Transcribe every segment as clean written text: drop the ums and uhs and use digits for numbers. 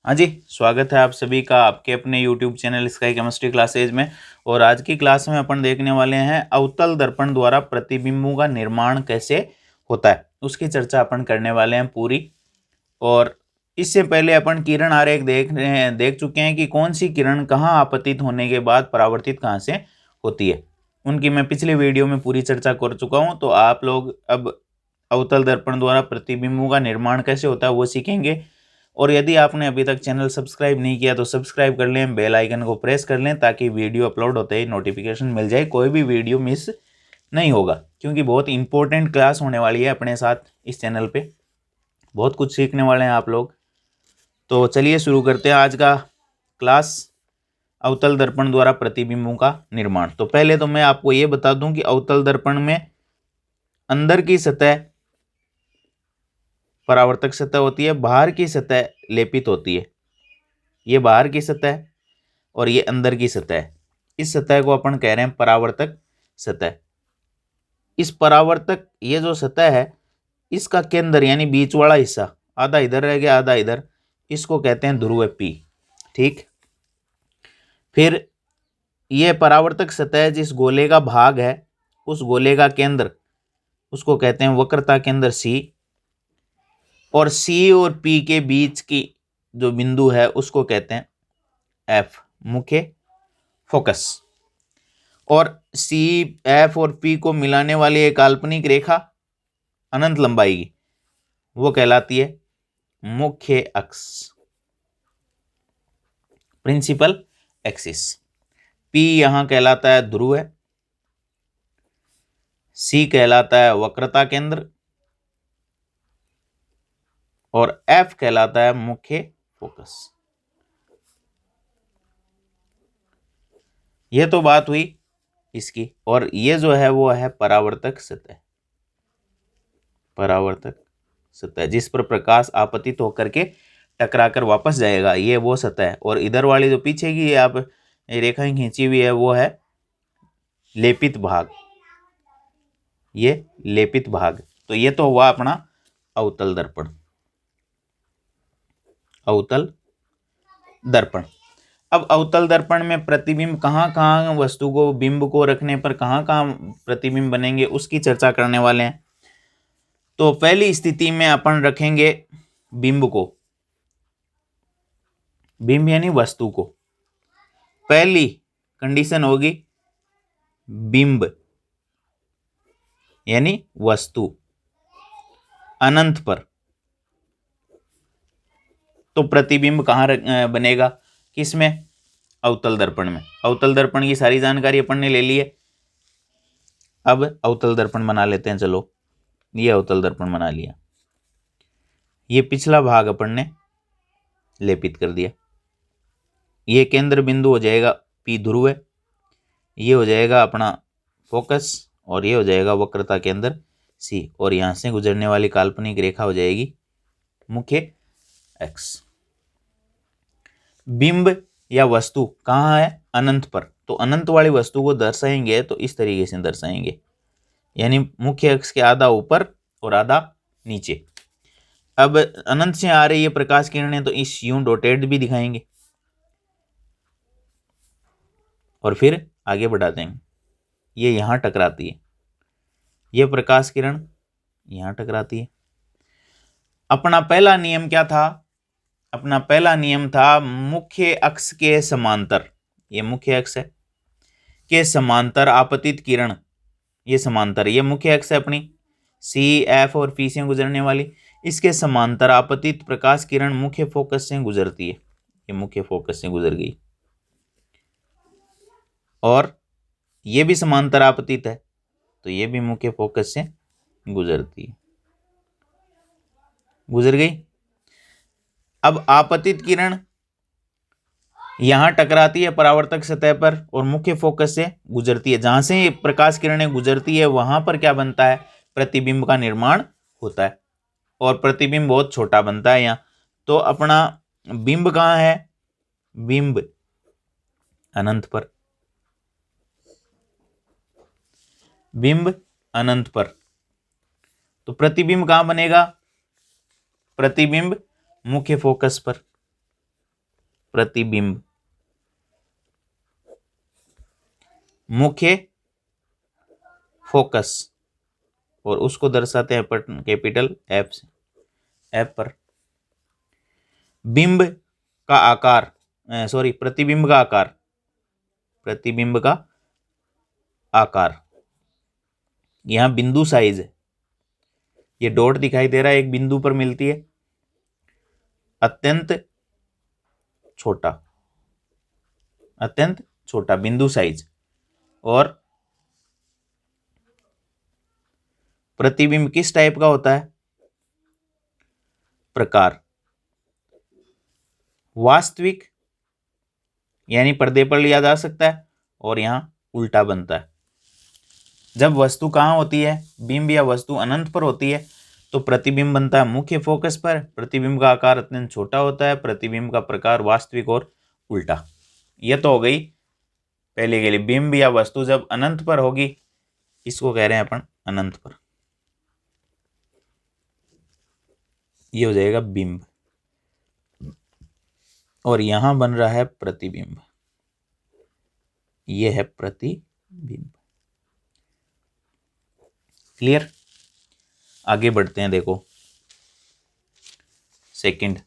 हाँ जी, स्वागत है आप सभी का आपके अपने YouTube channel sky chemistry classes में। और आज की क्लास में अपन देखने वाले हैं अवतल दर्पण द्वारा प्रतिबिंबों का निर्माण कैसे होता है, उसकी चर्चा अपन करने वाले हैं पूरी। और इससे पहले अपन किरण आरेख देख चुके हैं कि कौन सी किरण कहाँ आपतित होने के बाद परावर्तित कहाँ से होती है। उनकी मैं पिछले वीडियो में पूरी चर्चा कर चुका हूँ। तो आप लोग अब अवतल दर्पण द्वारा प्रतिबिंबों का निर्माण कैसे होता है वो सीखेंगे। और यदि आपने अभी तक चैनल सब्सक्राइब नहीं किया तो सब्सक्राइब कर लें, बेल आइकन को प्रेस कर लें ताकि वीडियो अपलोड होते ही नोटिफिकेशन मिल जाए, कोई भी वीडियो मिस नहीं होगा। क्योंकि बहुत इंपॉर्टेंट क्लास होने वाली है अपने साथ इस चैनल पे, बहुत कुछ सीखने वाले हैं आप लोग। तो चलिए शुरू करते हैं आज का क्लास, अवतल दर्पण द्वारा प्रतिबिंबों का निर्माण। तो पहले तो मैं आपको ये बता दूं कि अवतल दर्पण में अंदर की सतह परावर्तक सतह होती है, बाहर की सतह लेपित होती है। ये बाहर की सतह है और ये अंदर की सतह है। इस सतह को अपन कह रहे हैं परावर्तक सतह। इस परावर्तक ये जो सतह है इसका केंद्र यानी बीच वाला हिस्सा, आधा इधर रह गया आधा इधर, इसको कहते हैं ध्रुव पी। ठीक। फिर ये परावर्तक सतह जिस गोले का भाग है उस गोले का केंद्र, उसको कहते हैं वक्रता केंद्र सी। और सी और पी के बीच की जो बिंदु है उसको कहते हैं एफ, मुख्य फोकस। और सी, एफ और पी को मिलाने वाली एक काल्पनिक रेखा अनंत लंबाई की, वो कहलाती है मुख्य अक्ष, प्रिंसिपल एक्सिस। पी यहां कहलाता है ध्रुव है, सी कहलाता है वक्रता केंद्र और एफ कहलाता है मुख्य फोकस। यह तो बात हुई इसकी। और ये जो है वो है परावर्तक सतह। परावर्तक सतह जिस पर प्रकाश आपतित होकर के टकराकर वापस जाएगा, ये वो सतह है। और इधर वाली जो पीछे की आप रेखाएं खींची हुई है वो है लेपित भाग, ये लेपित भाग। तो ये तो हुआ अपना अवतल दर्पण। अवतल दर्पण। अब अवतल दर्पण में प्रतिबिंब कहाँ कहाँ वस्तु को, बिंब को रखने पर कहाँ कहाँ प्रतिबिंब बनेंगे उसकी चर्चा करने वाले हैं। तो पहली स्थिति में अपन रखेंगे बिंब को, बिंब यानी वस्तु को। पहली कंडीशन होगी बिंब यानी वस्तु अनंत पर। तो प्रतिबिंब कहाँ बनेगा, किसमें? अवतल दर्पण में। अवतल दर्पण की सारी जानकारी अपन ने ले ली है। अब अवतल दर्पण बना लेते हैं। चलो, ये अवतल दर्पण बना लिया। ये पिछला भाग अपन ने लेपित कर दिया। ये केंद्र बिंदु हो जाएगा पी ध्रुव है, ये हो जाएगा अपना फोकस और ये हो जाएगा वक्रता केंद्र सी। और यहां से गुजरने वाली काल्पनिक रेखा हो जाएगी मुख्य एक्स। बिंब या वस्तु कहाँ है? अनंत पर। तो अनंत वाली वस्तु को दर्शाएंगे तो इस तरीके से दर्शाएंगे, यानी मुख्य अक्ष के आधा ऊपर और आधा नीचे। अब अनंत से आ रही है प्रकाश किरणें तो इस यूं डॉटेड भी दिखाएंगे और फिर आगे बढ़ा देंगे। ये यहां टकराती है, ये प्रकाश किरण यहां टकराती है। अपना पहला नियम क्या था? अपना पहला नियम था मुख्य अक्ष के समांतर, ये मुख्य अक्ष है, के समांतर आपतित किरण, ये समांतर, ये मुख्य अक्ष है अपनी सी, एफ और पी से गुजरने वाली। इसके समांतर आपतित प्रकाश किरण मुख्य फोकस से गुजरती है। ये मुख्य फोकस से गुजर गई और ये भी समांतर आपतित है तो ये भी मुख्य फोकस से गुजरती है, गुजर गई। अब आपतित किरण यहां टकराती है परावर्तक सतह पर और मुख्य फोकस से गुजरती है। जहां से प्रकाश किरणें गुजरती है वहां पर क्या बनता है? प्रतिबिंब का निर्माण होता है और प्रतिबिंब बहुत छोटा बनता है यहाँ। तो अपना बिंब कहाँ है? बिंब अनंत पर, बिंब अनंत पर। तो प्रतिबिंब कहाँ बनेगा? प्रतिबिंब मुख्य फोकस पर। प्रतिबिंब, मुख्य फोकस, और उसको दर्शाते हैं कैपिटल एफ से, एफ पर। बिंब का आकार, सॉरी प्रतिबिंब का आकार, प्रतिबिंब का आकार, यहां बिंदु साइज है, ये डॉट दिखाई दे रहा है, एक बिंदु पर मिलती है, अत्यंत छोटा, अत्यंत छोटा बिंदु साइज। और प्रतिबिंब किस टाइप का होता है? प्रकार, वास्तविक यानी पर्दे पर लिया जा सकता है, और यहां उल्टा बनता है। जब वस्तु कहां होती है, बिंब या वस्तु अनंत पर होती है, तो प्रतिबिंब बनता है मुख्य फोकस पर, प्रतिबिंब का आकार अत्यंत छोटा होता है, प्रतिबिंब का प्रकार वास्तविक और उल्टा। यह तो हो गई पहले के लिए। बिंब या वस्तु जब अनंत पर होगी, इसको कह रहे हैं अपन अनंत पर, ये हो जाएगा बिंब। और यहां बन रहा है प्रतिबिंब, ये है प्रतिबिंब। क्लियर? आगे बढ़ते हैं, देखो सेकंड,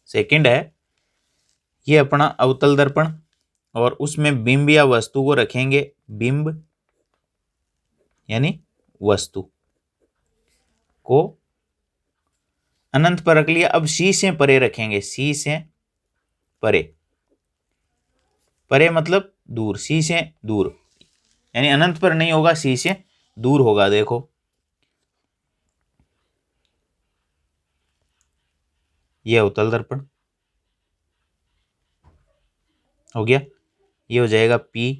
सेकंड है ये अपना अवतल दर्पण, और उसमें बिंब या वस्तु को रखेंगे, बिंब यानी वस्तु को अनंत पर रख लिया। अब सी से परे रखेंगे, सी से परे, परे मतलब दूर, सी से दूर, यानी अनंत पर नहीं होगा, सी से दूर होगा। देखो ये अवतल दर्पण हो गया, ये हो जाएगा P,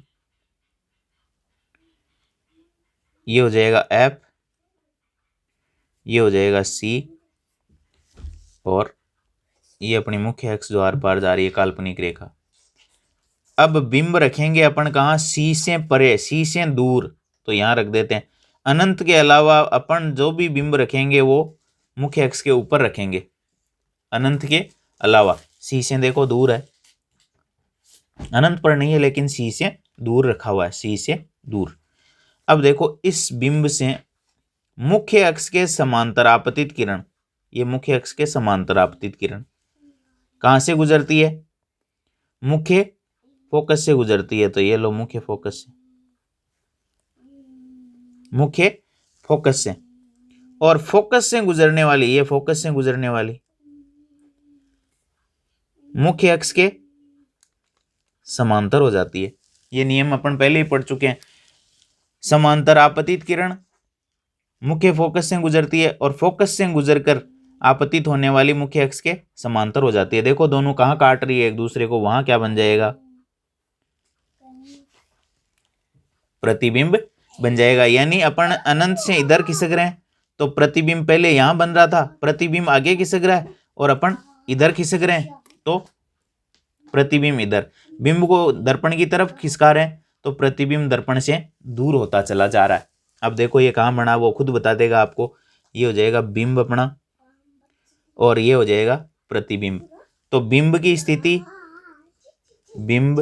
ये हो जाएगा F, ये हो जाएगा C, और ये अपनी मुख्य अक्ष जो आर पार जा रही है काल्पनिक रेखा। अब बिंब रखेंगे अपन कहाँ? सी से परे, सी से दूर, तो यहां रख देते हैं। अनंत के अलावा अपन जो भी बिंब रखेंगे वो मुख्य अक्ष के ऊपर रखेंगे, अनंत के अलावा। सी से देखो दूर है, अनंत पर नहीं है, लेकिन सी से दूर रखा हुआ है, सी से दूर। अब देखो इस बिंब से मुख्य अक्ष के समांतर आपतित किरण, ये मुख्य अक्ष के समांतर आपतित किरण कहां से गुजरती है? मुख्य फोकस से गुजरती है। तो ये लो मुख्य फोकस से, मुख्य फोकस से, और फोकस से गुजरने वाली, ये फोकस से गुजरने वाली मुख्य अक्ष के समांतर हो जाती है। ये नियम अपन पहले ही पढ़ चुके हैं। समांतर आपतित किरण मुख्य फोकस से गुजरती है, और फोकस से गुजरकर आपतित होने वाली मुख्य अक्ष के समांतर हो जाती है। देखो दोनों कहां काट रही है एक दूसरे को, वहां क्या बन जाएगा? प्रतिबिंब बन जाएगा। यानी अपन अनंत से इधर खिसक रहे हैं, तो प्रतिबिंब पहले यहां बन रहा था, प्रतिबिंब आगे खिसक रहा है, और अपन इधर खिसक रहे हैं, तो प्रतिबिंब इधर। बिंब को दर्पण की तरफ खिसका रहे हैं, तो प्रतिबिंब दर्पण से दूर होता चला जा रहा है। अब देखो ये कहां बना, वो खुद बता देगा आपको। ये हो जाएगा बिंब अपना, और ये हो जाएगा प्रतिबिंब। तो बिंब की स्थिति, बिंब,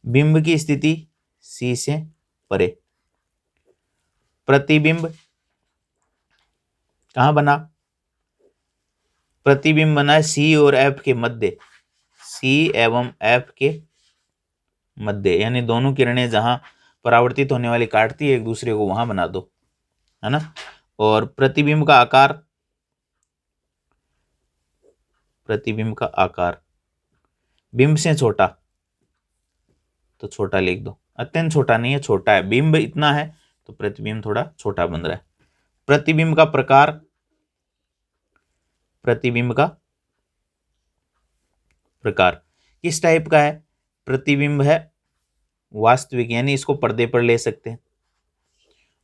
बिंब की स्थिति सी से परे, प्रतिबिंब कहां बना? प्रतिबिंब बना है सी और एफ के मध्य, सी एवं एफ के मध्य, यानी दोनों किरणें जहां परावर्तित होने वाली काटती है एक दूसरे को, वहां बना दो, है ना। और प्रतिबिंब का आकार, प्रतिबिंब का आकार बिंब से छोटा, तो छोटा लिख दो, अत्यंत छोटा नहीं है, छोटा है। बिंब इतना है तो प्रतिबिंब थोड़ा छोटा बन रहा है। प्रतिबिंब का प्रकार, प्रतिबिंब का प्रकार किस टाइप का है? प्रतिबिंब है वास्तविक, यानी इसको पर्दे पर ले सकते हैं,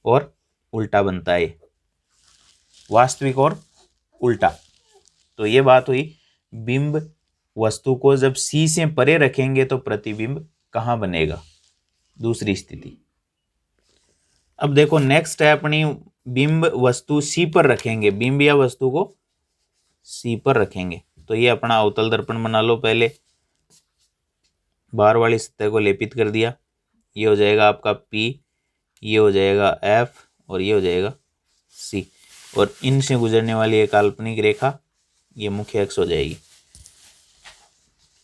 और उल्टा बनता है, वास्तविक और उल्टा। तो ये बात हुई बिंब वस्तु को जब सी से परे रखेंगे तो प्रतिबिंब कहाँ बनेगा, दूसरी स्थिति। अब देखो नेक्स्ट है अपनी बिंब वस्तु सी पर रखेंगे, बिंब या वस्तु को सी पर रखेंगे तो ये अपना अवतल दर्पण बना लो। पहले बाहर वाली सतह को लेपित कर दिया, ये हो जाएगा आपका P, ये हो जाएगा F और ये हो जाएगा C, और इनसे गुजरने वाली एक काल्पनिक रेखा ये मुख्य अक्ष हो जाएगी।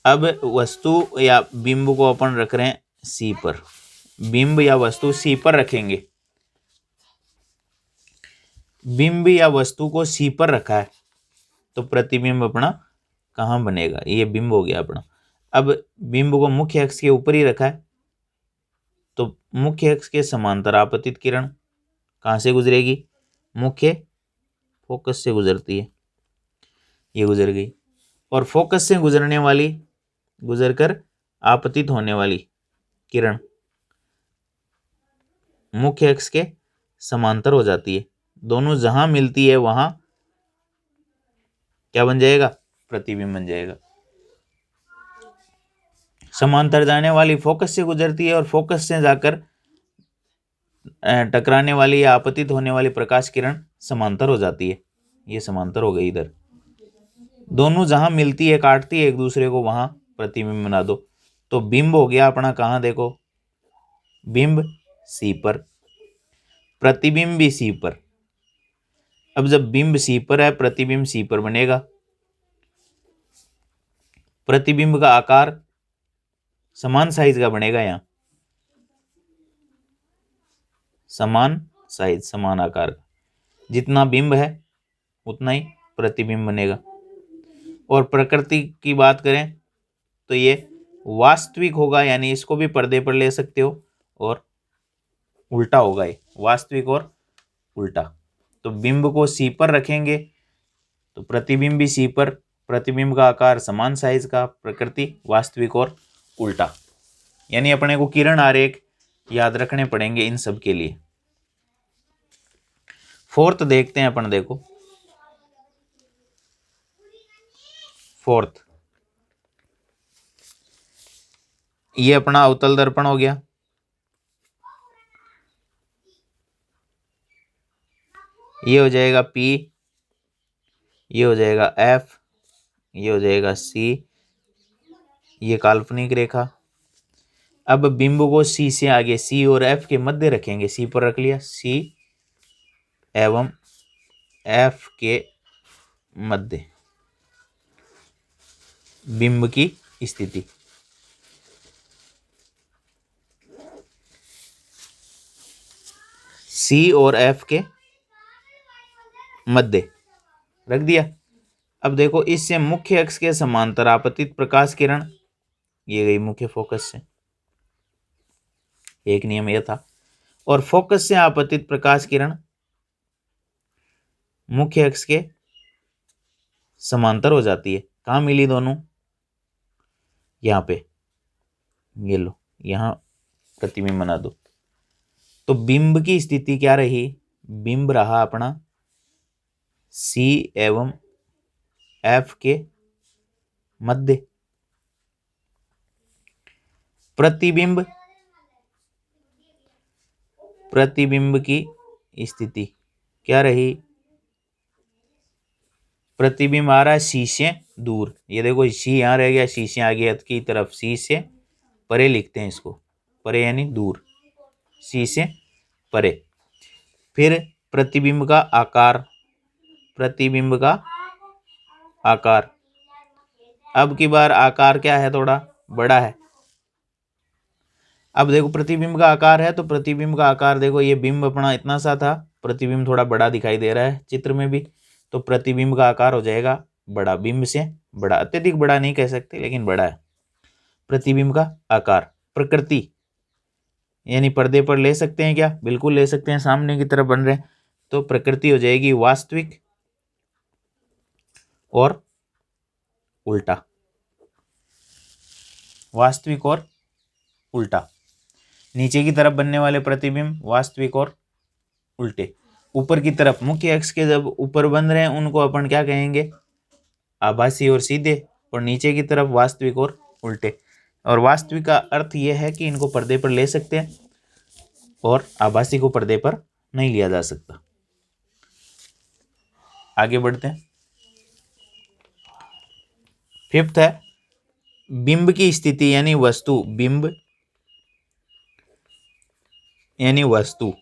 अब वस्तु या बिंब को अपन रख रहे हैं C पर, बिंब या वस्तु C पर रखेंगे। बिंब या वस्तु को C पर रखा है तो प्रतिबिंब अपना कहाँ बनेगा, ये बिंब हो गया अपना। अब बिंब को मुख्य अक्ष के ऊपर ही रखा है तो मुख्य अक्ष के समांतर आपतित किरण कहाँ से गुजरेगी, मुख्य फोकस से गुजरती है, ये गुजर गई। और फोकस से गुजरने वाली, गुजरकर आपतित होने वाली किरण मुख्य अक्ष के समांतर हो जाती है। दोनों जहां मिलती है वहां क्या बन जाएगा, प्रतिबिंब बन जाएगा। समांतर जाने वाली फोकस से गुजरती है और फोकस से जाकर टकराने वाली या आपतित होने वाली प्रकाश किरण समांतर हो जाती है, ये समांतर हो गई इधर। दोनों जहां मिलती है, काटती है एक दूसरे को, वहां प्रतिबिंब बना दो। तो बिंब हो गया अपना कहाँ, देखो बिंब सी पर, प्रतिबिंब भी सी पर। अब जब बिंब सी पर है, प्रतिबिंब सी पर बनेगा। प्रतिबिंब का आकार समान साइज का बनेगा, यहां समान साइज, समान आकार का, जितना बिंब है उतना ही प्रतिबिंब बनेगा। और प्रकृति की बात करें तो ये वास्तविक होगा, यानी इसको भी पर्दे पर ले सकते हो, और उल्टा होगा, ये वास्तविक और उल्टा। तो बिंब को सी पर रखेंगे तो प्रतिबिंब भी सी पर, प्रतिबिंब का आकार समान साइज का, प्रकृति वास्तविक और उल्टा। यानी अपने को किरण आरेख याद रखने पड़ेंगे इन सब के लिए। फोर्थ देखते हैं अपन, देखो फोर्थ, ये अपना अवतल दर्पण हो गया। ये हो जाएगा P, ये हो जाएगा F, ये हो जाएगा C, ये काल्पनिक रेखा। अब बिंब को C से आगे, C और F के मध्य रखेंगे, C पर रख लिया, C एवं F के मध्य बिंब की स्थिति। C और F के मध्य रख दिया। अब देखो इससे मुख्य अक्ष के समांतर आपतित प्रकाश किरण ये गई मुख्य फोकस से, एक नियम यह था। और फोकस से आपतित प्रकाश किरण मुख्य अक्ष के समांतर हो जाती है। कहाँ मिली दोनों, यहाँ पे, ये लो, यहाँ प्रतिबिंब बना दो। तो बिंब की स्थिति क्या रही, बिंब रहा अपना C एवं F के मध्य। प्रतिबिंब, प्रतिबिंब की स्थिति क्या रही, प्रतिबिंब आ रहा है C से दूर, ये देखो C यहाँ रह गया, C से आगे की तरफ, C से परे लिखते हैं इसको, परे यानी दूर, C से परे। फिर प्रतिबिंब का आकार, प्रतिबिंब का आकार, अब की बार आकार क्या है, थोड़ा बड़ा है। अब देखो प्रतिबिंब का आकार है तो प्रतिबिंब का आकार देखो, ये बिंब अपना इतना सा था, प्रतिबिंब थोड़ा बड़ा दिखाई दे रहा है चित्र में भी, तो प्रतिबिंब का आकार हो जाएगा बड़ा, बिंब से बड़ा, अत्यधिक बड़ा नहीं कह सकते लेकिन बड़ा है प्रतिबिंब का आकार। प्रकृति यानी पर्दे पर ले सकते हैं क्या, बिल्कुल ले सकते हैं, सामने की तरफ बन रहे हैं, तो प्रकृति हो जाएगी वास्तविक और उल्टा, वास्तविक और उल्टा। नीचे की तरफ बनने वाले प्रतिबिंब वास्तविक और उल्टे। ऊपर की तरफ मुख्य अक्ष के जब ऊपर बन रहे हैं उनको अपन क्या कहेंगे, आभासी और सीधे, और नीचे की तरफ वास्तविक और उल्टे। और वास्तविक का अर्थ यह है कि इनको पर्दे पर ले सकते हैं और आभासी को पर्दे पर नहीं लिया जा सकता। आगे बढ़ते हैं। फिफ्थ है बिंब की स्थिति यानी वस्तु। बिंब यानी वस्तु,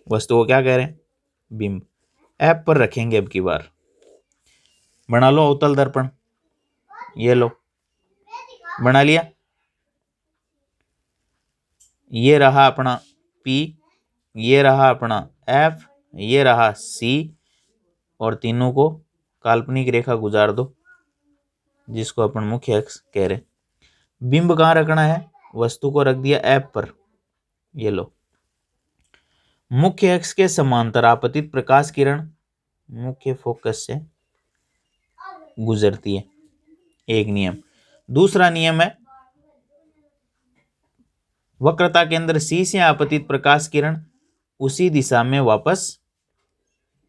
वस्तु को क्या कह रहे हैं? बिंब। ऐप पर रखेंगे अब की बार। बना लो अवतल दर्पण, ये लो बना लिया। ये रहा अपना P, ये रहा अपना F, ये रहा C, और तीनों को काल्पनिक रेखा गुजार दो जिसको अपन मुख्य अक्ष कह रहे। बिंब कहाँ रखना है? वस्तु को रख दिया ऐप पर, ये लो। मुख्य अक्ष के समांतर आपतित प्रकाश किरण मुख्य फोकस से गुजरती है, एक नियम। दूसरा नियम है वक्रता के अंदर C से आपतित प्रकाश किरण उसी दिशा में वापस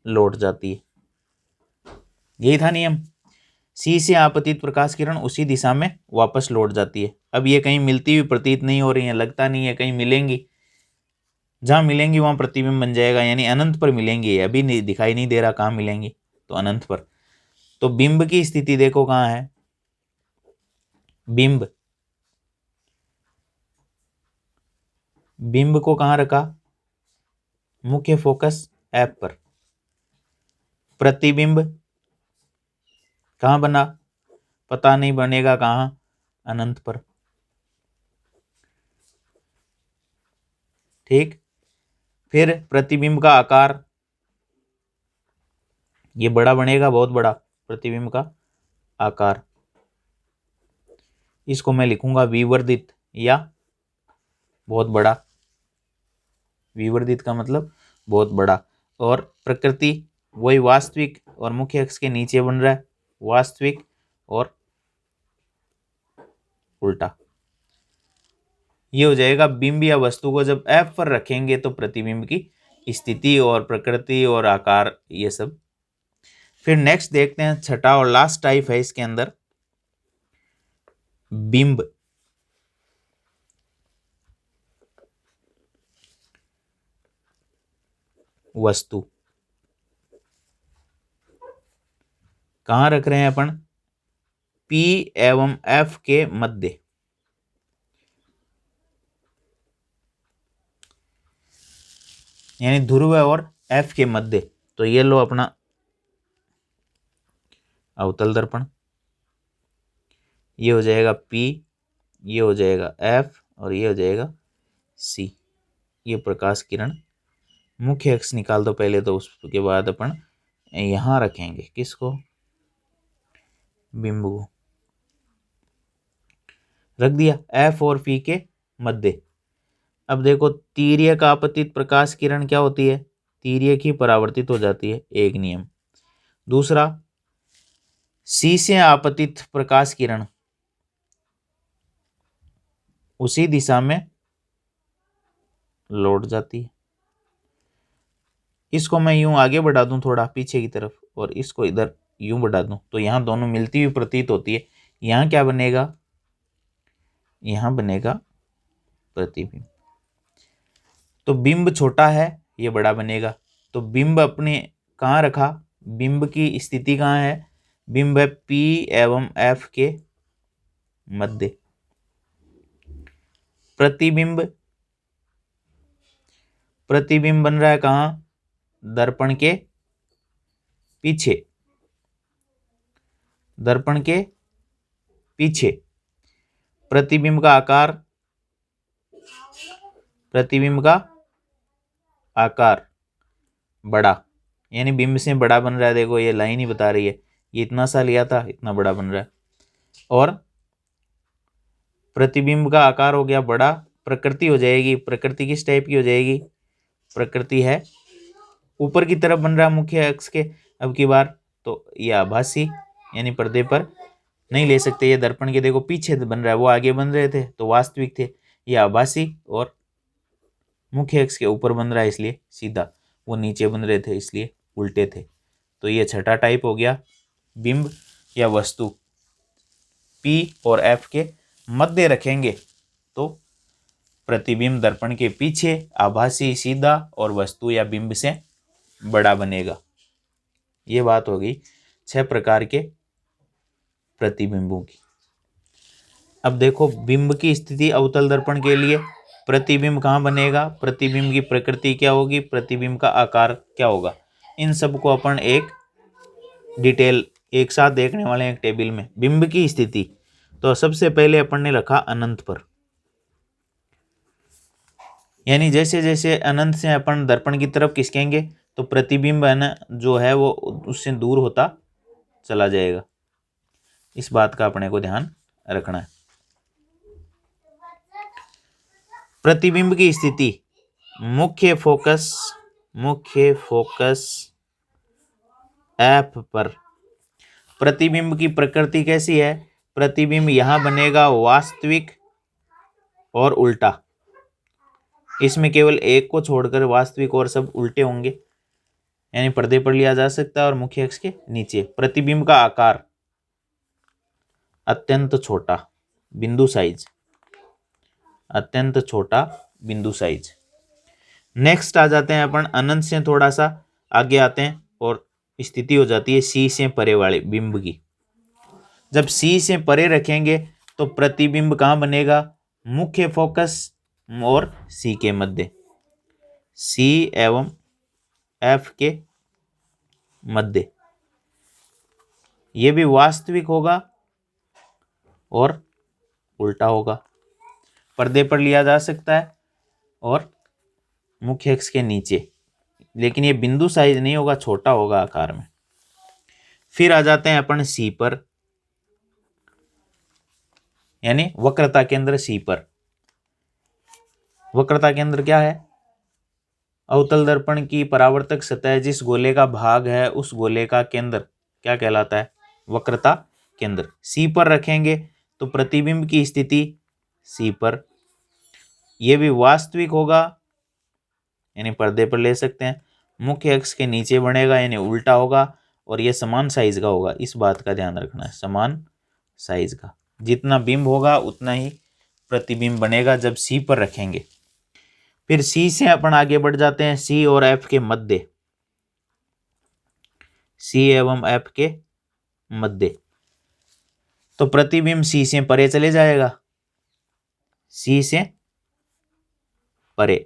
लौट जाती है, यही था नियम। C से आपतित प्रकाश किरण उसी दिशा में वापस लौट जाती है। अब ये कहीं मिलती हुई प्रतीत नहीं हो रही है, लगता नहीं है कहीं मिलेंगी। जहां मिलेंगी वहां प्रतिबिंब बन जाएगा, यानी अनंत पर मिलेंगी। अभी नहीं दिखाई नहीं दे रहा कहां मिलेंगी, तो अनंत पर। तो बिंब की स्थिति देखो कहां है। बिंब, बिंब को कहां रखा? मुख्य फोकस ऐप पर। प्रतिबिंब कहां बना? पता नहीं, बनेगा कहां? अनंत पर। ठीक। फिर प्रतिबिंब का आकार, ये बड़ा बनेगा, बहुत बड़ा प्रतिबिंब का आकार। इसको मैं लिखूंगा विवर्धित या बहुत बड़ा। विवर्धित का मतलब बहुत बड़ा। और प्रकृति वही वास्तविक और मुख्य अक्ष के नीचे बन रहा है, वास्तविक और उल्टा। ये हो जाएगा बिंब या वस्तु को जब एफ पर रखेंगे तो प्रतिबिंब की स्थिति और प्रकृति और आकार, ये सब। फिर नेक्स्ट देखते हैं, छठा और लास्ट टाइप है इसके अंदर, बिंब वस्तु। कहां रख रहे हैं अपन? P एवं F के मध्य। यानी ध्रुव और F के मध्य। तो ये लो अपना अवतल दर्पण, ये हो जाएगा P, ये हो जाएगा F और ये हो जाएगा C। ये प्रकाश किरण मुख्य अक्ष निकाल दो पहले, तो उसके बाद अपन यहां रखेंगे किसको? बिंब को रख दिया F और P के मध्य। अब देखो तिर्यक आपतित प्रकाश किरण क्या होती है? तिर्यक ही परावर्तित हो जाती है, एक नियम। दूसरा, C से आपतित प्रकाश किरण उसी दिशा में लौट जाती है। इसको मैं यूं आगे बढ़ा दूं थोड़ा पीछे की तरफ, और इसको इधर यूं बढ़ा दूं, तो यहां दोनों मिलती हुई प्रतीत होती है। यहां क्या बनेगा? यहां बनेगा प्रतिबिंब। तो बिंब छोटा है, ये बड़ा बनेगा। तो बिंब अपने कहाँ रखा? बिंब की स्थिति कहाँ है? बिंब है P एवं F के मध्य। प्रतिबिंब, प्रतिबिंब बन रहा है कहाँ? दर्पण के पीछे, दर्पण के पीछे। प्रतिबिंब का आकार, प्रतिबिंब का आकार बड़ा, यानी बिंब से बड़ा बन रहा है। देखो ये लाइन ही बता रही है, ये इतना सा लिया था, इतना बड़ा बन रहा है। और प्रतिबिंब का आकार हो गया बड़ा। प्रकृति हो जाएगी, प्रकृति किस टाइप की हो जाएगी? प्रकृति है ऊपर की तरफ बन रहा है मुख्य अक्ष के अब की बार, तो ये आभासी यानी पर्दे पर नहीं ले सकते। ये दर्पण के देखो पीछे बन रहा है, वो आगे बन रहे थे तो वास्तविक थे। ये आभासी और मुख्य अक्ष के ऊपर बन रहा है इसलिए सीधा, वो नीचे बन रहे थे इसलिए उल्टे थे। तो ये छठा टाइप हो गया बिंब या वस्तु। P और F के मध्य रखेंगे तो प्रतिबिंब दर्पण के पीछे आभासी सीधा और वस्तु या बिंब से बड़ा बनेगा। ये बात होगी 6 प्रकार के प्रतिबिंबों की। अब देखो बिंब की स्थिति अवतल दर्पण के लिए, प्रतिबिंब कहाँ बनेगा, प्रतिबिंब की प्रकृति क्या होगी, प्रतिबिंब का आकार क्या होगा, इन सब को अपन एक डिटेल एक साथ देखने वाले हैं एक टेबल में। बिंब की स्थिति तो सबसे पहले अपन ने रखा अनंत पर, यानी जैसे जैसे अनंत से अपन दर्पण की तरफ खिसकेंगे तो प्रतिबिंब है ना जो है वो उससे दूर होता चला जाएगा। इस बात का अपने को ध्यान रखना है। प्रतिबिंब की स्थिति, मुख्य फोकस एफ पर। प्रतिबिंब की प्रकृति कैसी है, प्रतिबिंब यहां बनेगा वास्तविक और उल्टा, इसमें केवल एक को छोड़कर वास्तविक और सब उल्टे होंगे, यानी पर्दे पर लिया जा सकता है और मुख्य अक्ष के नीचे। प्रतिबिंब का आकार अत्यंत छोटा बिंदु साइज, अत्यंत छोटा बिंदु साइज। नेक्स्ट आ जाते हैं अपन अनंत से थोड़ा सा आगे आते हैं और स्थिति हो जाती है सी से परे वाले बिंब की। जब सी से परे रखेंगे तो प्रतिबिंब कहाँ बनेगा, मुख्य फोकस और सी के मध्य, सी एवं एफ के मध्य। ये भी वास्तविक होगा और उल्टा होगा, पर्दे पर लिया जा सकता है और मुख्य अक्ष के नीचे, लेकिन ये बिंदु साइज नहीं होगा, छोटा होगा आकार में। फिर आ जाते हैं अपन सी पर, यानी वक्रता केंद्र सी पर। वक्रता केंद्र क्या है, अवतल दर्पण की परावर्तक सतह जिस गोले का भाग है उस गोले का केंद्र क्या कहलाता है, वक्रता केंद्र। सी पर रखेंगे तो प्रतिबिंब की स्थिति सी पर, यह भी वास्तविक होगा यानी पर्दे पर ले सकते हैं, मुख्य अक्ष के नीचे बनेगा यानी उल्टा होगा और यह समान साइज का होगा। इस बात का ध्यान रखना है, समान साइज का, जितना बिंब होगा उतना ही प्रतिबिंब बनेगा जब सी पर रखेंगे। फिर सी से अपन आगे बढ़ जाते हैं सी और एफ के मध्य, सी एवं एफ के मध्य। तो प्रतिबिंब सी से परे चले जाएगा, सी से परे,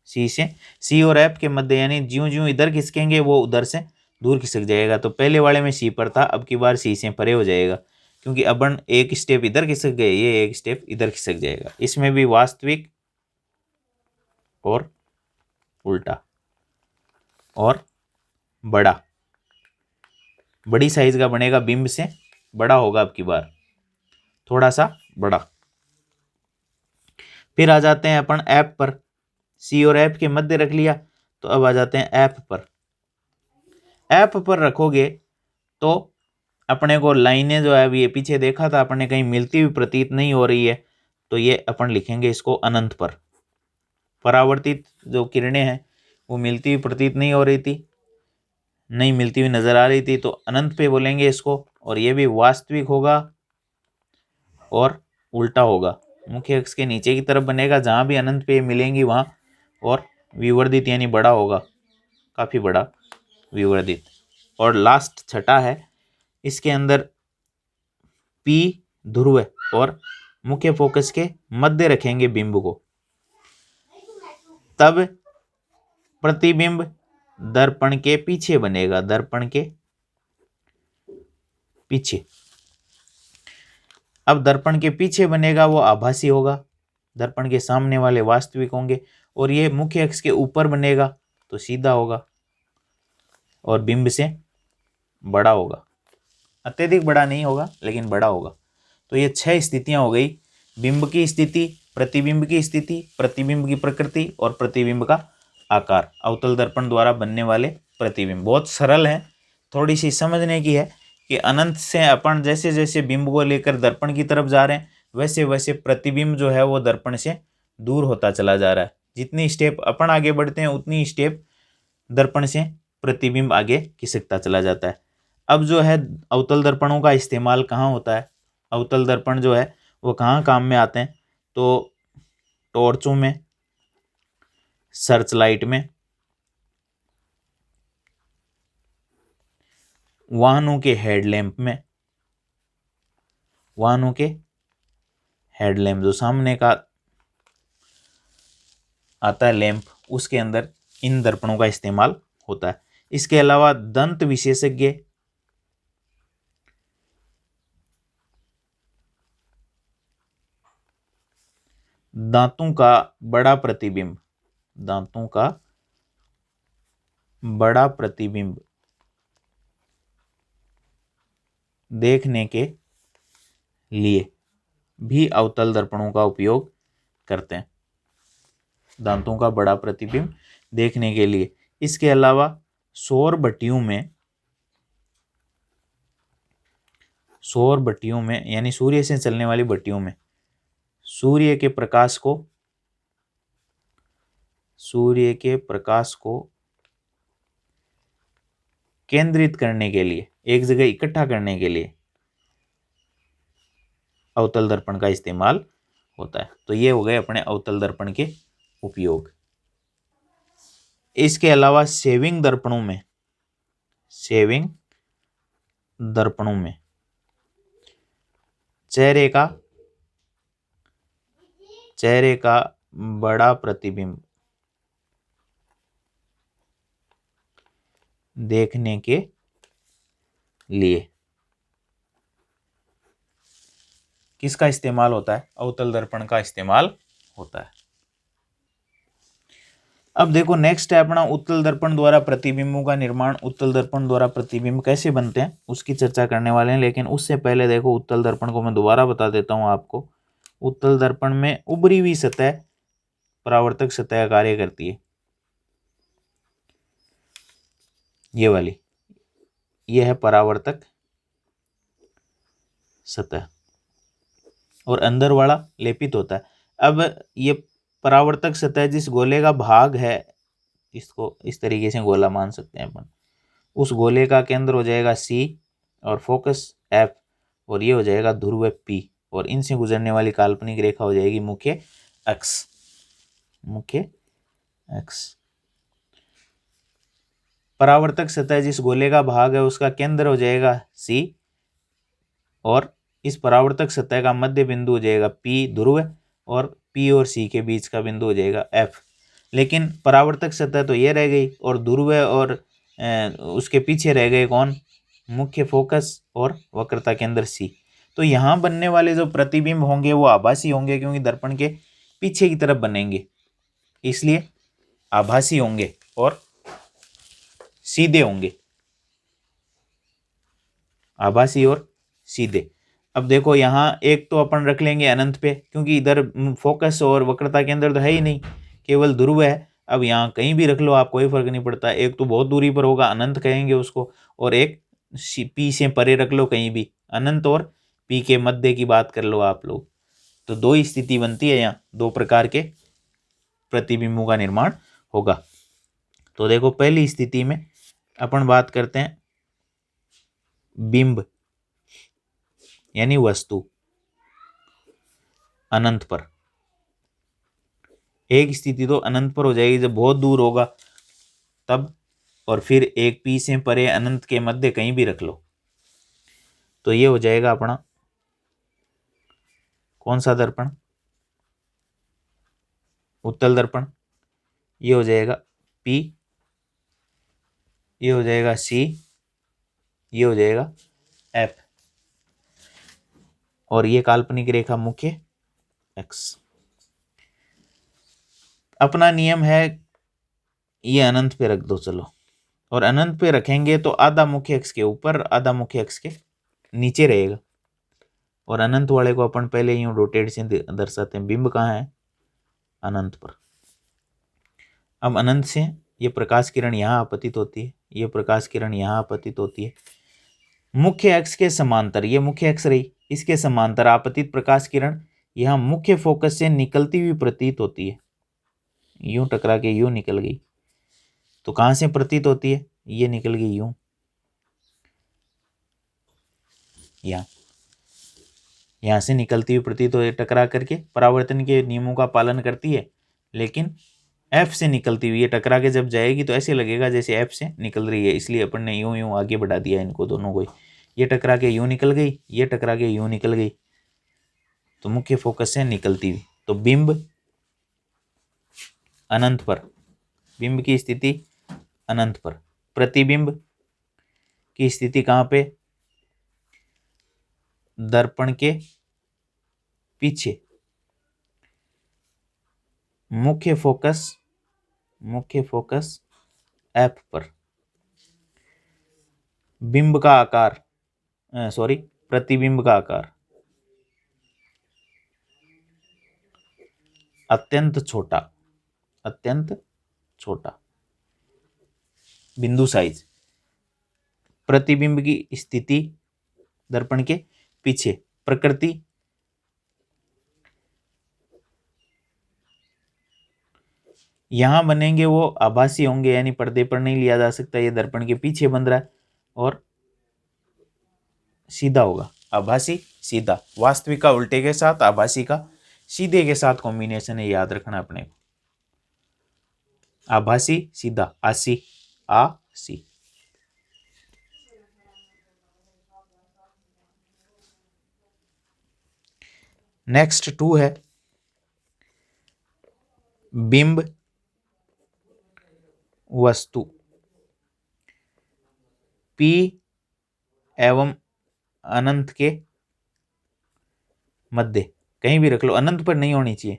सी और एफ के मध्य, यानी ज्यों ज्यों इधर खिसकेंगे वो उधर से दूर खिसक जाएगा। तो पहले वाले में सी पर था, अब की बार सी से परे हो जाएगा, क्योंकि अपन एक स्टेप इधर खिसक गए, ये एक स्टेप इधर खिसक जाएगा। इसमें भी वास्तविक और उल्टा और बड़ा, बड़ी साइज का बनेगा, बिंब से बड़ा होगा अब की बार, थोड़ा सा बड़ा। फिर आ जाते हैं अपन एफ पर, सी और एफ के मध्य रख लिया, तो अब आ जाते हैं एफ पर। एफ पर रखोगे तो अपने को लाइनें जो है ये पीछे देखा था अपने कहीं मिलती हुई प्रतीत नहीं हो रही है, तो ये अपन लिखेंगे इसको अनंत पर। परावर्तित जो किरणें हैं वो मिलती हुई प्रतीत नहीं हो रही थी, नहीं मिलती हुई नजर आ रही थी, तो अनंत पे बोलेंगे इसको। और ये भी वास्तविक होगा और उल्टा होगा, मुख्य अक्ष के नीचे की तरफ बनेगा, जहां भी अनंत पे मिलेंगी वहां, और विवर्धित यानी बड़ा होगा, काफी बड़ा विवर्धित। और लास्ट छठा है, इसके अंदर पी ध्रुव और मुख्य फोकस के मध्य रखेंगे बिंब को, तब प्रतिबिंब दर्पण के पीछे बनेगा, दर्पण के पीछे। अब दर्पण के पीछे बनेगा वो आभासी होगा, दर्पण के सामने वाले वास्तविक होंगे, और ये मुख्य अक्ष के ऊपर बनेगा तो सीधा होगा और बिंब से बड़ा होगा, अत्यधिक बड़ा नहीं होगा लेकिन बड़ा होगा। तो ये 6 स्थितियां हो गई, बिंब की स्थिति, प्रतिबिंब की स्थिति, प्रतिबिंब की प्रकृति और प्रतिबिंब का आकार, अवतल दर्पण द्वारा बनने वाले प्रतिबिंब। बहुत सरल है, थोड़ी सी समझने की है कि अनंत से अपन जैसे जैसे बिंब को लेकर दर्पण की तरफ जा रहे हैं वैसे वैसे प्रतिबिंब जो है वो दर्पण से दूर होता चला जा रहा है। जितनी स्टेप अपन आगे बढ़ते हैं उतनी स्टेप दर्पण से प्रतिबिंब आगे खिसकता चला जाता है। अब जो है अवतल दर्पणों का इस्तेमाल कहाँ होता है, अवतल दर्पण जो है वो कहाँ काम में आते हैं? तो टॉर्चों में, सर्च लाइट में, वाहनों के हेडलैम्प में, वाहनों के हेडलैम्प जो सामने का आता है लैंप, उसके अंदर इन दर्पणों का इस्तेमाल होता है। इसके अलावा दंत विशेषज्ञ दांतों का बड़ा प्रतिबिंब, दांतों का बड़ा प्रतिबिंब देखने के लिए भी अवतल दर्पणों का उपयोग करते हैं, दांतों का बड़ा प्रतिबिंब देखने के लिए। इसके अलावा सौर भट्टियों में, सौर भट्टियों में यानी सूर्य से चलने वाली भट्टियों में सूर्य के प्रकाश को, सूर्य के प्रकाश को केंद्रित करने के लिए, एक जगह इकट्ठा करने के लिए अवतल दर्पण का इस्तेमाल होता है। तो ये हो गए अपने अवतल दर्पण के उपयोग। इसके अलावा सेविंग दर्पणों में, सेविंग दर्पणों में चेहरे का बड़ा प्रतिबिंब देखने के लिए किसका इस्तेमाल होता है? अवतल दर्पण का इस्तेमाल होता है। अब देखो नेक्स्ट है अपना उत्तल दर्पण द्वारा प्रतिबिंबों का निर्माण। उत्तल दर्पण द्वारा प्रतिबिंब कैसे बनते हैं उसकी चर्चा करने वाले हैं, लेकिन उससे पहले देखो उत्तल दर्पण को मैं दोबारा बता देता हूं आपको। उत्तल दर्पण में उभरी हुई सतह परावर्तक सतह का कार्य करती है, ये वाली, ये है परावर्तक सतह, और अंदर वाला लेपित होता है। अब ये परावर्तक सतह जिस गोले का भाग है, इसको इस तरीके से गोला मान सकते हैं अपन, उस गोले का केंद्र हो जाएगा C और फोकस F, और ये हो जाएगा ध्रुव P, और इनसे गुजरने वाली काल्पनिक रेखा हो जाएगी मुख्य अक्ष, मुख्य अक्ष। परावर्तक सतह जिस गोले का भाग है उसका केंद्र हो जाएगा C, और इस परावर्तक सतह का मध्य बिंदु हो जाएगा P ध्रुव, और P और C के बीच का बिंदु हो जाएगा F। लेकिन परावर्तक सतह तो ये रह गई, और ध्रुव और उसके पीछे रह गए कौन? मुख्य फोकस और वक्रता केंद्र C। तो यहाँ बनने वाले जो प्रतिबिंब होंगे वो आभासी होंगे, क्योंकि दर्पण के पीछे की तरफ बनेंगे, इसलिए आभासी होंगे और सीधे होंगे, आभासी और सीधे। अब देखो यहाँ एक तो अपन रख लेंगे अनंत पे, क्योंकि इधर फोकस और वक्रता केंद्र तो है ही नहीं, केवल ध्रुव है। अब यहाँ कहीं भी रख लो आप, कोई फर्क नहीं पड़ता। एक तो बहुत दूरी पर होगा, अनंत कहेंगे उसको, और एक पी से परे रख लो कहीं भी, अनंत और पी के मध्य की बात कर लो आप लोग। तो दो ही स्थिति बनती है यहाँ, दो प्रकार के प्रतिबिंबों का निर्माण होगा। तो देखो पहली स्थिति में अपन बात करते हैं बिंब यानी वस्तु अनंत पर। एक स्थिति तो अनंत पर हो जाएगी जब बहुत दूर होगा तब, और फिर एक पी से परे अनंत के मध्य कहीं भी रख लो। तो ये हो जाएगा अपना कौन सा दर्पण? उत्तल दर्पण। ये हो जाएगा P, ये हो जाएगा C, ये हो जाएगा F, और ये काल्पनिक रेखा मुख्य अक्ष। अपना नियम है ये अनंत पे रख दो चलो, और अनंत पे रखेंगे तो आधा मुख्य अक्ष के ऊपर, आधा मुख्य अक्ष के नीचे रहेगा, और अनंत वाले को अपन पहले यूं रोटेट से दर्शाते हैं। बिंब कहाँ है? अनंत पर। अब अनंत से ये प्रकाश किरण यहाँ आपतित होती है, ये प्रकाश किरण यहाँ आपतित होती है, मुख्य अक्ष के समांतर, ये मुख्य अक्ष रही, इसके समांतर आपतित प्रकाश किरण यहाँ मुख्य फोकस से निकलती हुई प्रतीत होती है, यूं टकरा के यूं निकल गई। तो कहां से प्रतीत होती है? ये निकल गई यूं, यहाँ। यहाँ से निकलती हुई प्रतीत हो टकरा करके परावर्तन के नियमों का पालन करती है, लेकिन एफ से निकलती हुई ये टकरा के जब जाएगी तो ऐसे लगेगा जैसे एफ से निकल रही है, इसलिए अपन ने यूं यूं आगे बढ़ा दिया इनको दोनों को। ये टकरा के यूं निकल गई, ये टकरा के यूं निकल गई, तो मुख्य फोकस से निकलती हुई। तो बिंब अनंत पर, बिंब की स्थिति अनंत पर, प्रतिबिंब की स्थिति कहाँ पे, दर्पण के पीछे, मुख्य फोकस एफ पर। बिंब का आकार प्रतिबिंब का आकार अत्यंत छोटा बिंदु साइज। प्रतिबिंब की स्थिति दर्पण के पीछे, प्रकृति यहां बनेंगे वो आभासी होंगे, यानी पर्दे पर नहीं लिया जा सकता, ये दर्पण के पीछे बन रहा है और सीधा होगा। आभासी सीधा, वास्तविक का उल्टे के साथ, आभासी का सीधे के साथ कॉम्बिनेशन है, याद रखना अपने को। आभासी सीधा, आसी आसी। नेक्स्ट 2 है बिंब वस्तु P एवं अनंत के मध्य, कहीं भी रख लो, अनंत पर नहीं होनी चाहिए,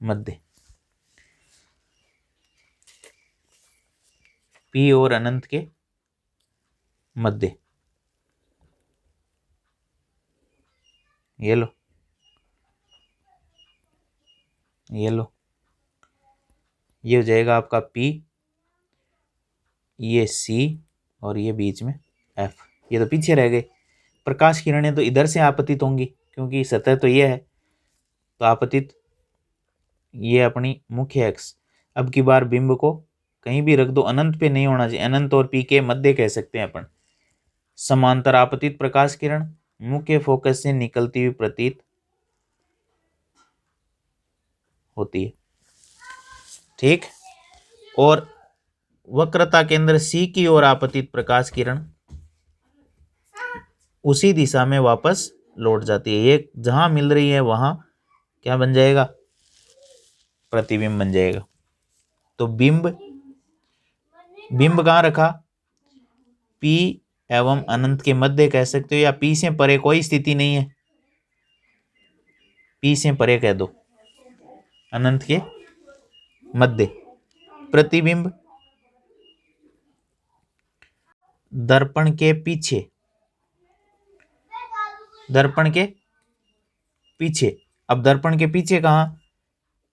मध्य। P और अनंत के मध्य, ये लो, ये हो जाएगा आपका P, ये C और ये बीच में F। ये तो पीछे रह गए। प्रकाश किरणें तो इधर से आपतित होंगी क्योंकि सतह तो ये है, तो आपतित ये अपनी मुख्य एक्स। अब की बार बिंब को कहीं भी रख दो, अनंत पे नहीं होना चाहिए, अनंत और P के मध्य कह सकते हैं अपन। समांतर आपतित प्रकाश किरण मुख्य फोकस से निकलती हुई प्रतीत होती है, ठीक। और वक्रता केंद्र C की ओर आपतित प्रकाश किरण उसी दिशा में वापस लौट जाती है। ये जहां मिल रही है वहां क्या बन जाएगा, प्रतिबिंब बन जाएगा। तो बिंब कहां रखा, P एवं अनंत के मध्य कह सकते हो, या P से परे कोई स्थिति नहीं है, P से परे कह दो, अनंत के मध्य। प्रतिबिंब दर्पण के पीछे, अब दर्पण के पीछे कहां,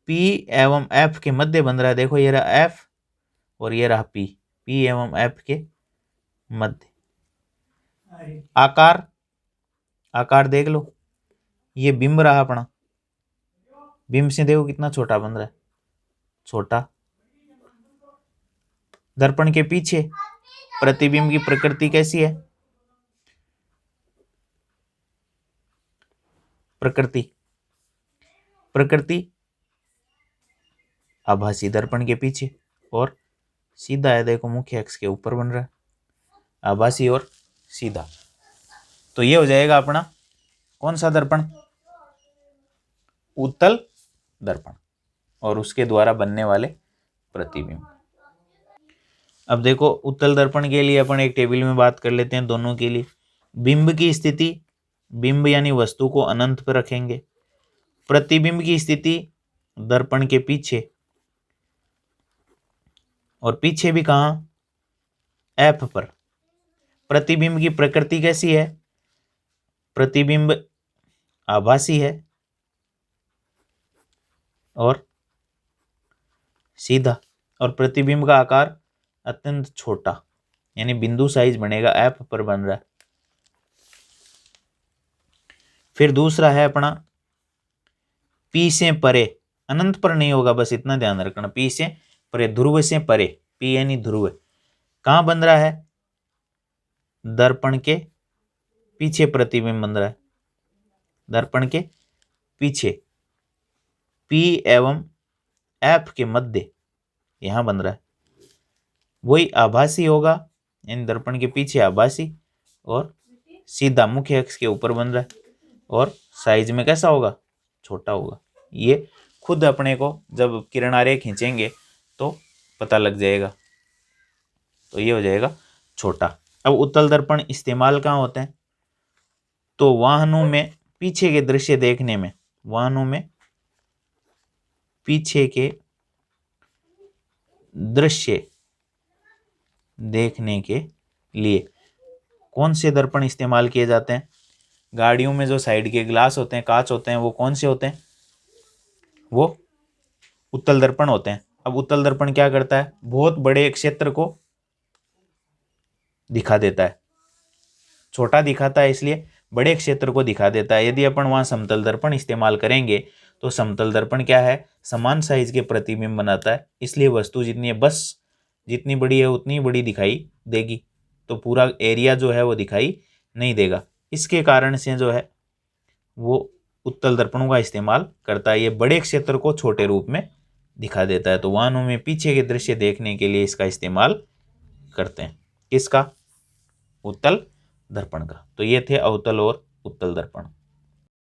P एवं F के मध्य बन रहा है। देखो ये रहा F और ये रहा P एवं F के मध्य। आकार देख लो, ये बिंब रहा अपना, बिंब से देखो कितना छोटा बन रहा है, छोटा। दर्पण के पीछे प्रतिबिंब की प्रकृति कैसी है, प्रकृति आभासी दर्पण के पीछे और सीधा है, देखो मुख्य अक्ष के ऊपर बन रहा है, आभासी और सीधा। तो ये हो जाएगा अपना कौन सा दर्पण, उत्तल दर्पण, और उसके द्वारा बनने वाले प्रतिबिंब। अब देखो उत्तल दर्पण के लिए अपन एक टेबल में बात कर लेते हैं दोनों के लिए। बिंब की स्थिति, बिंब यानी वस्तु को अनंत पर रखेंगे। प्रतिबिंब की स्थिति दर्पण के पीछे, और पीछे भी कहां, F पर। प्रतिबिंब की प्रकृति कैसी है, प्रतिबिंब आभासी है और सीधा, और प्रतिबिंब का आकार अत्यंत छोटा, यानी बिंदु साइज बनेगा, F पर बन रहा है। फिर दूसरा है अपना P से परे, अनंत पर नहीं होगा, बस इतना ध्यान रखना, P से परे, ध्रुव से परे, P यानी ध्रुव, कहां बन रहा है, दर्पण के पीछे प्रतिबिंब बन रहा है, दर्पण के पीछे P एवं F के मध्य यहां बन रहा है, वही आभासी होगा, यानी दर्पण के पीछे आभासी और सीधा मुख्य अक्ष के ऊपर बन रहा है, और साइज में कैसा होगा, छोटा होगा। ये खुद अपने को जब किरण आरेख खींचेंगे तो पता लग जाएगा। तो ये हो जाएगा छोटा। अब उत्तल दर्पण इस्तेमाल कहाँ होते हैं, तो वाहनों में पीछे के दृश्य देखने में, वाहनों में पीछे के दृश्य देखने के लिए कौन से दर्पण इस्तेमाल किए जाते हैं। गाड़ियों में जो साइड के ग्लास होते हैं, कांच होते हैं, वो कौन से होते हैं, वो उत्तल दर्पण होते हैं। अब उत्तल दर्पण क्या करता है, बहुत बड़े क्षेत्र को दिखा देता है, छोटा दिखाता है इसलिए बड़े क्षेत्र को दिखा देता है। यदि अपन वहां समतल दर्पण इस्तेमाल करेंगे तो समतल दर्पण क्या है, समान साइज के प्रतिबिंब बनाता है, इसलिए वस्तु जितनी है, बस जितनी बड़ी है उतनी बड़ी दिखाई देगी, तो पूरा एरिया जो है वो दिखाई नहीं देगा। इसके कारण से जो है वो उत्तल दर्पणों का इस्तेमाल करता है, ये बड़े क्षेत्र को छोटे रूप में दिखा देता है। तो वाहनों में पीछे के दृश्य देखने के लिए इसका इस्तेमाल करते हैं। किसका, उत्तल दर्पण का। तो ये थे अवतल और उत्तल दर्पण।